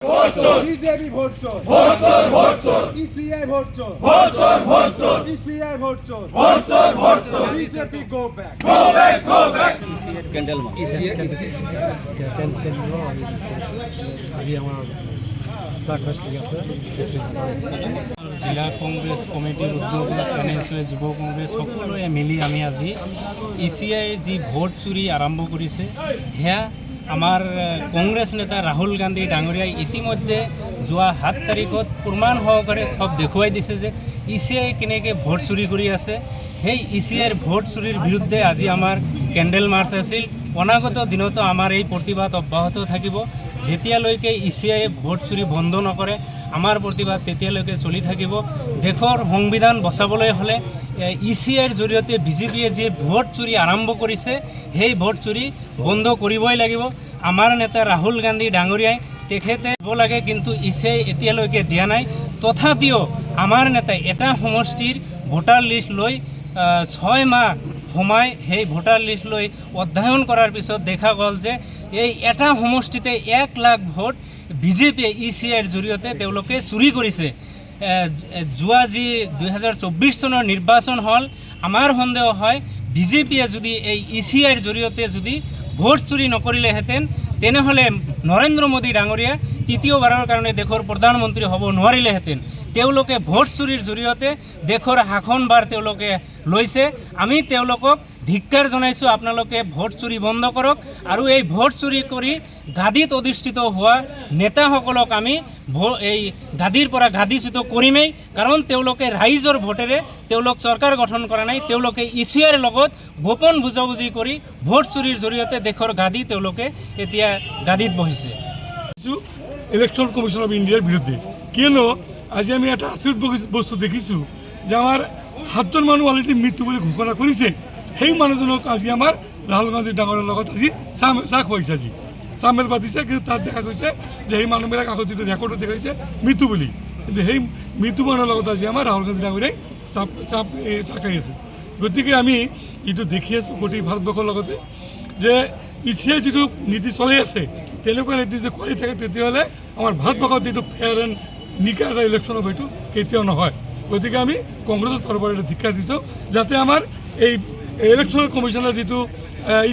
BJP vote চোৰ, ECI vote চোৰ, ECI vote চোৰ, বিজেপি গো ব্যাক। জিলা কংগ্ৰেছ কমিটিৰ উদ্যোগত তেনেস্থলত যুৱ কংগ্ৰেছ সকলোৱে মিলি আমি আজি ইচিআই যি ভোট চুৰি আৰম্ভ কৰিছে সেয়া আমাৰ কংগ্ৰেছ নেতা ৰাহুল গান্ধী ডাঙৰীয়াই ইতিমধ্যে যোৱা 7 তাৰিখত প্ৰমাণ সহকাৰে সব দেখুৱাই দিছে যে ইচিআই কেনেকৈ ভোট চুৰি কৰি আছে। সেই ইচিআইৰ ভোট চুৰিৰ বিৰুদ্ধে আজি আমাৰ কেণ্ডেল মাৰ্চ আছিল। অনাগত দিনতো আমাৰ এই প্ৰতিবাদ অব্যাহত থাকিব। যেতিয়ালৈকে ইচিআইয়ে ভোট চুৰি বন্ধ নকৰে আমাৰ প্ৰতিবাদ তেতিয়ালৈকে চলি থাকিব। দেশৰ সংবিধান বচাবলৈ হ'লে ইচিআইৰ জৰিয়তে বিজেপিয়ে যি ভোট চুৰি আৰম্ভ কৰিছে সেই ভোট চুৰি বন্ধ কৰিবই লাগিব। আমাৰ নেতা ৰাহুল গান্ধী ডাঙৰীয়াই তেখেতে দিব লাগে, কিন্তু ইচিআই এতিয়ালৈকে দিয়া নাই। তথাপিও আমাৰ নেতাই এটা সমষ্টিৰ ভোটাৰ লিষ্ট লৈ 6 মাহ সোমাই সেই ভোটাৰ লিষ্ট লৈ অধ্যয়ন কৰাৰ পিছত দেখা গ'ল যে এই এটা সমষ্টিতে 1 লাখ ভোট বিজেপিয়ে ইচিআইৰ জৰিয়তে তেওঁলোকে চুৰি কৰিছে। যোৱা যি 2024 চনৰ নিৰ্বাচন হ'ল, আমাৰ সন্দেহ হয় বিজেপিয়ে যদি এই ইচিআইৰ জৰিয়তে যদি ভোট চুৰি নকৰিলেহেঁতেন তেনেহ'লে নৰেন্দ্ৰ মোদী ডাঙৰীয়া তৃতীয়বাৰৰ কাৰণে দেশৰ প্ৰধানমন্ত্ৰী হ'ব নোৱাৰিলেহেঁতেন। তেওঁলোকে ভোট চুৰিৰ জৰিয়তে দেশৰ শাসনভাৰ তেওঁলোকে লৈছে। আমি তেওঁলোকক ধিক্কাৰ জনাইছোঁ, আপোনালোকে ভোট চুৰি বন্ধ কৰক আৰু এই ভোট চুৰি কৰি গাদীত অধিষ্ঠিত হোৱা নেতাসকলক আমি এই গাদীৰ পৰা গাদীচ্যুত কৰিমেই। কাৰণ তেওঁলোকে ৰাইজৰ ভোটেৰে তেওঁলোক চৰকাৰ গঠন কৰা নাই, তেওঁলোকে ইচিআইৰ লগত গোপন বুজাবুজি কৰি ভোট চুৰিৰ জৰিয়তে দেশৰ গাদী তেওঁলোকে এতিয়া গাদীত বহিছে। ইলেকশন কমিশন অফ ইন্ডিয়াৰ বিৰুদ্ধে কিয়নো আজি আমি একটা আচৰিত বস্তু দেখিছোঁ যে আমাৰ 7জন মানুহ অলৰেডি মৃত্যু বুলি ঘোষণা কৰিছে। সেই মানুহজনক আজি আমাৰ ৰাহুল গান্ধী ডাঙৰীয়াৰ লগত আজি চাহ খুৱাইছে, আজি চামেল পাতিছে। কিন্তু তাত দেখা গৈছে যে সেই মানুহবিলাক আগত যিটো ৰেকৰ্ডত দেখাইছে মৃত্যু বুলি, কিন্তু সেই মৃত্যু মানুহৰ লগত আজি আমাৰ ৰাহুল গান্ধী ডাঙৰীয়াই চাহ খাই আছে। গতিকে আমি এইটো দেখি আছোঁ গোটেই ভাৰতবৰ্ষৰ লগতে যে ইচিআই যিটো নীতি চলাই আছে তেনেকুৱা নীতি যদি কৰি থাকে তেতিয়াহ'লে আমাৰ ভাৰতবৰ্ষত যিটো ফেয়াৰ এণ্ড নিকাৰ এটা ইলেকশ্যন হ'ব সেইটো কেতিয়াও নহয়। গতিকে আমি কংগ্ৰেছৰ তৰফৰ এটা ধিক্কাৰ দিছোঁ যাতে আমাৰ এই ইলেকশ্যন কমিশ্যনে যিটো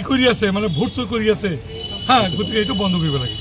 কৰি আছে মানে ভোট চুৰ কৰি আছে, গতিকে এইটো বন্ধ কৰিব লাগে।